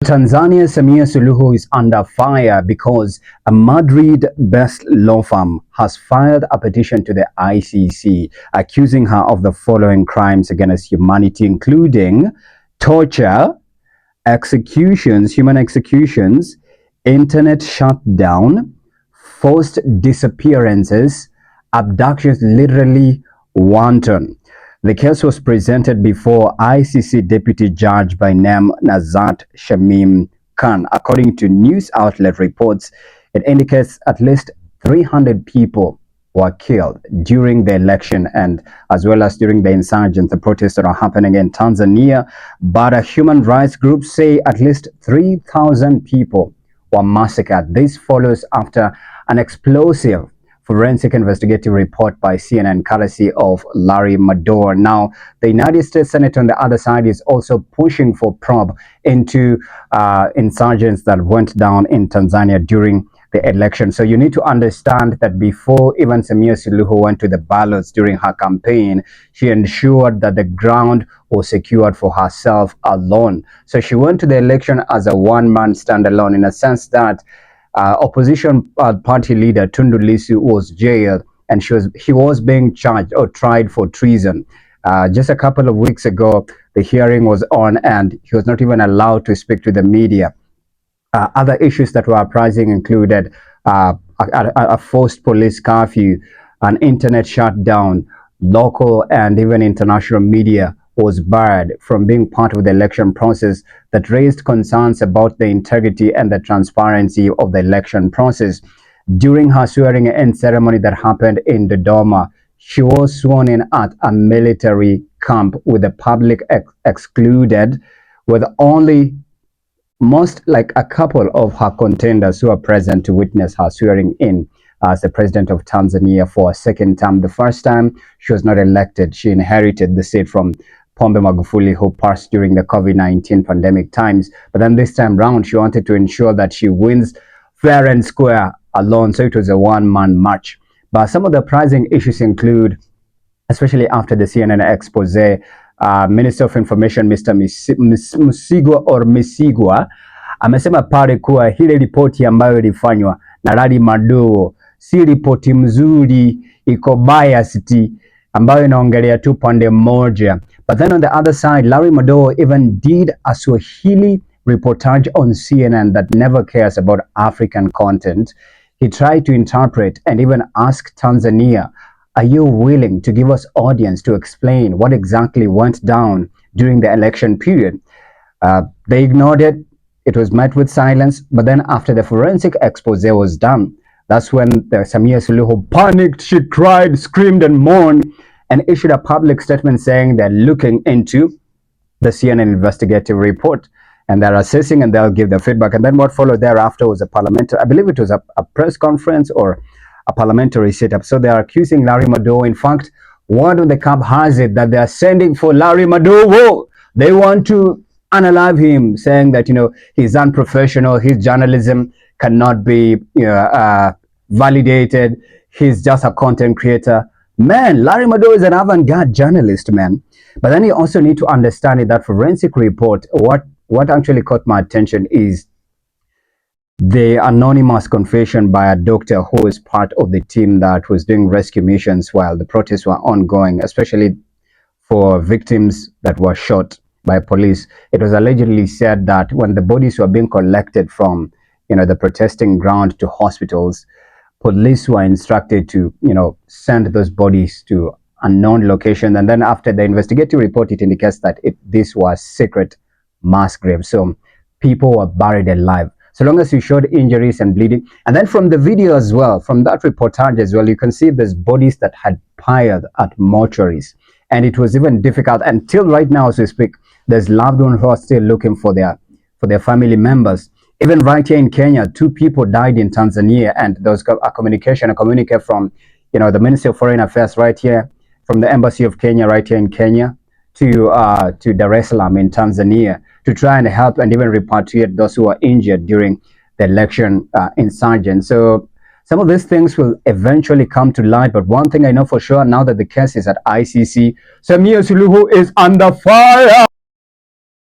Tanzania Samia Suluhu is under fire because a Madrid-based law firm has filed a petition to the ICC accusing her of the following crimes against humanity, including torture, executions, human executions, internet shutdown, forced disappearances, abductions, literally wanton. The case was presented before ICC deputy judge by name Nazat Shamim Khan. According to news outlet reports, it indicates at least 300 people were killed during the election and as well as during the insurgents, the protests that are happening in Tanzania. But human rights groups say at least 3,000 people were massacred. This follows after an explosive forensic investigative report by CNN, courtesy of Larry Madowo. Now, the United States Senate on the other side is also pushing for probe into insurgents that went down in Tanzania during the election. So you need to understand that before even Samia Suluhu went to the ballots during her campaign, she ensured that the ground was secured for herself alone. So she went to the election as a one-man standalone, in a sense that opposition party leader Tundu Lissu was jailed and he was being charged or tried for treason. Just a couple of weeks ago, the hearing was on and he was not even allowed to speak to the media. Other issues that were uprising included a forced police curfew, an internet shutdown, local and even international media was barred from being part of the election process, that raised concerns about the integrity and the transparency of the election process. During her swearing-in ceremony that happened in Dodoma, she was sworn in at a military camp with the public excluded, with only like a couple of her contenders who are present to witness her swearing in as the president of Tanzania for a second term. The first time she was not elected, she inherited the seat from Pombe Magufuli, who passed during the COVID-19 pandemic times. But then this time round, she wanted to ensure that she wins fair and square alone. So it was a one-man match. But some of the pressing issues include, especially after the CNN expose, Minister of Information Mr. Misigwa amesema pale kuwa ile ripoti ambayo ilifanywa na Larry Madowo si ripoti mzuri, iko biased, ambayo inaongelea tu pande moja. But then on the other side, Larry Madowo even did a Swahili reportage on CNN that never cares about African content. He tried to interpret and even ask Tanzania, are you willing to give us audience to explain what exactly went down during the election period? They ignored it. It was met with silence. But then after the forensic expose was done, that's when the Samia Suluhu panicked. She cried, screamed, and moaned, and issued a public statement saying they're looking into the CNN investigative report and they're assessing and they'll give their feedback. And then what followed thereafter was a parliamentary, I believe it was a press conference or a parliamentary setup. So they are accusing Larry Madowo. In fact, one of the camp has it that they are sending for Larry Madowo. They want to unalive him, saying that, you know, he's unprofessional, his journalism cannot be validated, he's just a content creator. Man, Larry Madowo is an avant-garde journalist, man. But then you also need to understand that forensic report, what actually caught my attention is the anonymous confession by a doctor who is part of the team that was doing rescue missions while the protests were ongoing, especially for victims that were shot by police. It was allegedly said that when the bodies were being collected from, you know, the protesting ground to hospitals, police were instructed to, you know, send those bodies to unknown location. And then after the investigative report, it indicates that this was secret mass graves. So people were buried alive, so long as you showed injuries and bleeding. And then from the video as well, from that reportage as well, you can see there's bodies that had piled at mortuaries. And it was even difficult until right now as we speak. There's loved ones who are still looking for their family members. Even right here in Kenya, 2 people died in Tanzania, and there was a communique from, you know, the Ministry of Foreign Affairs right here, from the Embassy of Kenya right here in Kenya to Dar es Salaam in Tanzania to try and help and even repatriate those who were injured during the election insurgents. So some of these things will eventually come to light, but one thing I know for sure now that the case is at ICC, Samia Suluhu is under fire.